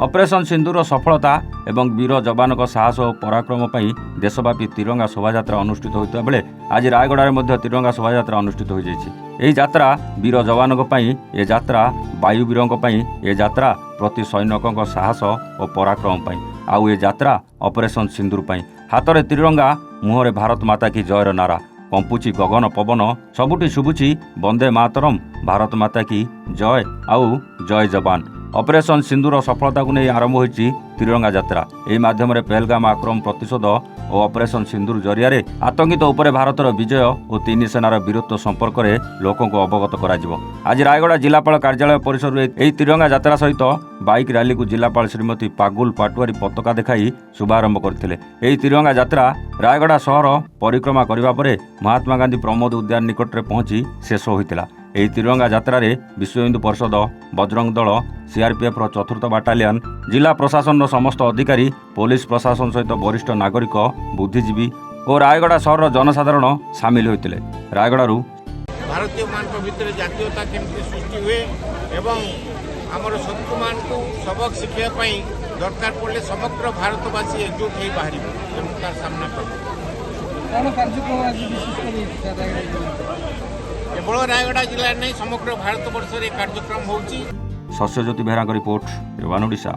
Operation ସିନ୍ଦୁର ସଫଳତା ଏବଂ ବୀର ଯବାନଙ୍କ ସାହସ ଓ ପରାକ୍ରମ ପାଇଁ ଦେଶବ୍ୟାପୀ ତିରଙ୍ଗା ଶୋଭାଯାତ୍ରା ଅନୁଷ୍ଠିତ ହୋଇଥିବା ବେଳେ ଆଜି ରାୟଗଡ଼ାରେ ମଧ୍ୟ ତିରଙ୍ଗା ଶୋଭାଯାତ୍ରା ଅନୁଷ୍ଠିତ ହୋଇଯାଇଛି। ଏହି ଯାତ୍ରା ବୀର ଯବାନଙ୍କ ପାଇଁ, ଏ ଯାତ୍ରା ବାୟୁବୀରଙ୍କ ପାଇଁ, ଏ ଯାତ୍ରା ପ୍ରତି ସୈନିକଙ୍କ ସାହସ ଓ ପରାକ୍ରମ ପାଇଁ, ଆଉ ଏ ଯାତ୍ରା ଅପରେସନ୍ ସିନ୍ଦୁର ପାଇଁ। ହାତରେ ତିରଙ୍ଗା, ମୁହଁରେ ଭାରତ ମାତା କି ଜୟର ନାରା କମ୍ପୁଛି ଗଗନ ପବନ, ସବୁଠି ଶୁଭୁଛି ବନ୍ଦେ ମାତରମ୍, ଭାରତ ମାତା କି ଜୟ ଆଉ ଜୟ ଯବାନ। ଅପରେସନ୍ ସିନ୍ଦୁର ସଫଳତାକୁ ନେଇ ଆରମ୍ଭ ହୋଇଛି ତିରଙ୍ଗା ଯାତ୍ରା। ଏହି ମାଧ୍ୟମରେ ପେହେଲଗାମ ଆକ୍ରମଣ ପ୍ରତିଶୋଧ ଓ ଅପରେସନ୍ ସିନ୍ଦୁର ଜରିଆରେ ଆତଙ୍କିତ ଉପରେ ଭାରତର ବିଜୟ ଓ ତିନି ସେନାର ବୀରତ୍ୱ ସମ୍ପର୍କରେ ଲୋକଙ୍କୁ ଅବଗତ କରାଯିବ। ଆଜି ରାୟଗଡ଼ା ଜିଲ୍ଲାପାଳ କାର୍ଯ୍ୟାଳୟ ପରିସରରୁ ଏହି ତିରଙ୍ଗା ଯାତ୍ରା ସହିତ ବାଇକ୍ ର୍ୟାଲିକୁ ଜିଲ୍ଲାପାଳ ଶ୍ରୀମତୀ ପାଗୁଲ ପାଟୁଆରୀ ପତାକା ଦେଖାଇ ଶୁଭାରମ୍ଭ କରିଥିଲେ। ଏହି ତିରଙ୍ଗା ଯାତ୍ରା ରାୟଗଡ଼ା ସହର ପରିକ୍ରମା କରିବା ପରେ ମହାତ୍ମା ଗାନ୍ଧୀ ପ୍ରମୋଦ ଉଦ୍ୟାନ ନିକଟରେ ପହଞ୍ଚି ଶେଷ ହୋଇଥିଲା। ଏହି ତିରଙ୍ଗା ଯାତ୍ରାରେ ବିଶ୍ୱ ହିନ୍ଦୁ ପରିଷଦ, ବଜରଙ୍ଗ ଦଳ, ସିଆର୍ପିଏଫ୍ର 4th ବାଟାଲିୟନ, ଜିଲ୍ଲା ପ୍ରଶାସନର ସମସ୍ତ ଅଧିକାରୀ, ପୋଲିସ ପ୍ରଶାସନ ସହିତ ବରିଷ୍ଠ ନାଗରିକ, ବୁଦ୍ଧିଜୀବୀ ଓ ରାୟଗଡ଼ା ସହରର ଜନସାଧାରଣ ସାମିଲ ହୋଇଥିଲେ। ରାୟଗଡ଼ାରୁ ଭାରତୀୟମାନଙ୍କ ଭିତରେ ଜାତୀୟତା କେମିତି ସୃଷ୍ଟି ହୁଏ ଏବଂ ଆମର ଶତ୍ରୁମାନଙ୍କୁ ସବକ ଶିଖିବା ପାଇଁ ଦରକାର ପଡ଼ିଲେ ସମଗ୍ର ଭାରତବାସୀ ଏକଜୁଟ ହୋଇ ବାହାରିବେ ଏବଂ ତାର ସାମ୍ନା କରିବେ। କେବଳ ରାୟଗଡ଼ା ଜିଲ୍ଲାରେ ନାହିଁ, ସମଗ୍ର ଭାରତ ବର୍ଷରେ କାର୍ଯ୍ୟକ୍ରମ ହେଉଛି। ସସ୍ୟଜ୍ୟୋତି ବେହେରାଙ୍କ ରିପୋର୍ଟ, ରେୱାନ ଓଡ଼ିଶା।